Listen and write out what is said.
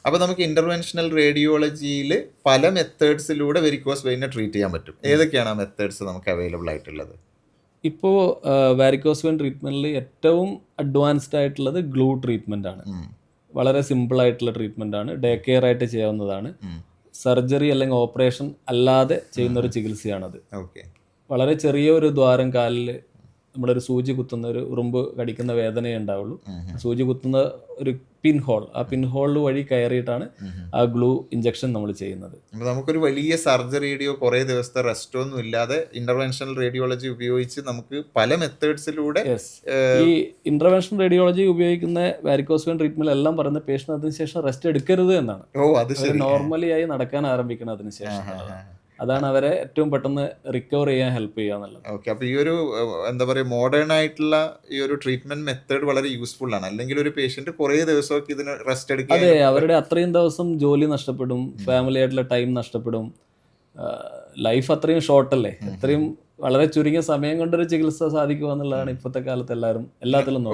അപ്പോൾ നമുക്ക് ഇന്റർവെൻഷണൽ റേഡിയോളജിയിൽ പല മെത്തേഡ്സിലൂടെ വെരിക്കോസ് വെയിനെ ട്രീറ്റ് ചെയ്യാൻ പറ്റും. ഏതൊക്കെയാണ് ആ മെത്തേഡ്സ് നമുക്ക് അവൈലബിൾ ആയിട്ടുള്ളത്? ഇപ്പോൾ വാരിക്കോസ് വെയിൻ ട്രീറ്റ്മെൻറ്റിൽ ഏറ്റവും അഡ്വാൻസ്ഡ് ആയിട്ടുള്ളത് ഗ്ലൂ ട്രീറ്റ്മെൻ്റ് ആണ്. വളരെ സിമ്പിൾ ആയിട്ടുള്ള ട്രീറ്റ്മെൻ്റ് ആണ്, ഡേ കെയർ ആയിട്ട് ചെയ്യാവുന്നതാണ്. സർജറി അല്ലെങ്കിൽ ഓപ്പറേഷൻ അല്ലാതെ ചെയ്യുന്ന ഒരു ചികിത്സയാണത്. ഓക്കെ. വളരെ ചെറിയ ഒരു ദ്വാരം കാലിൽ നമ്മളൊരു സൂചി കുത്തുന്ന ഒരു ഉറുമ്പ് കടിക്കുന്ന വേദനയേ ഉണ്ടാവുള്ളൂ. സൂചി കുത്തുന്ന ഒരു പിൻ ഹോൾ, ആ പിൻ ഹോൾ വഴി കയറിയിട്ടാണ് ആ ഗ്ലൂ ഇഞ്ചക്ഷൻ നമ്മൾ ചെയ്യുന്നത്. അപ്പോൾ നമുക്കൊരു വലിയ സർജറിയുടെയോ കുറേ ദിവസത്തെ റെസ്റ്റോ ഒന്നും ഇല്ലാതെ ഇന്റർവെൻഷണൽ റേഡിയോളജി ഉപയോഗിച്ച് നമുക്ക് പല മെത്തേഡ്സിലൂടെ ഈ ഇന്റർവെൻഷൻ റേഡിയോളജി ഉപയോഗിക്കുന്ന വാരിക്കോസ് വെയിൻ ട്രീറ്റ്മെന്റ് എല്ലാം പറയുന്ന പേഷ്യന്റ് അതിനുശേഷം റെസ്റ്റ് എടുക്കരുത് എന്നാണ്. നോർമലി ആയി നടക്കാൻ ആരംഭിക്കണം അതിനുശേഷം. അതാണ് അവരെ ഏറ്റവും പെട്ടെന്ന് റിക്കവർ ചെയ്യാൻ ഹെൽപ്പ് ചെയ്യുക എന്നുള്ളത്. ഓക്കെ. അപ്പോൾ ഈ ഒരു എന്താ പറയുക, മോഡേൺ ആയിട്ടുള്ള ഈ ഒരു ട്രീറ്റ്മെന്റ് മെത്തേഡ് വളരെ യൂസ്ഫുൾ ആണ്. അല്ലെങ്കിൽ ഒരു പേഷ്യന്റ് കുറേ ദിവസമൊക്കെ ഇതിന് റെസ്റ്റ് എടുക്കുക. അതെ, അവരുടെ അത്രയും ദിവസം ജോലി നഷ്ടപ്പെടും, ഫാമിലി ആയിട്ടുള്ള ടൈം നഷ്ടപ്പെടും. ലൈഫ് അത്രയും ഷോർട്ടല്ലേ, അത്രയും വളരെ ചുരുങ്ങിയ സമയം കൊണ്ടൊരു ചികിത്സ സാധിക്കുക എന്നുള്ളതാണ് ഇപ്പോഴത്തെ കാലത്ത് എല്ലാത്തിലും നോക്കുന്നത്.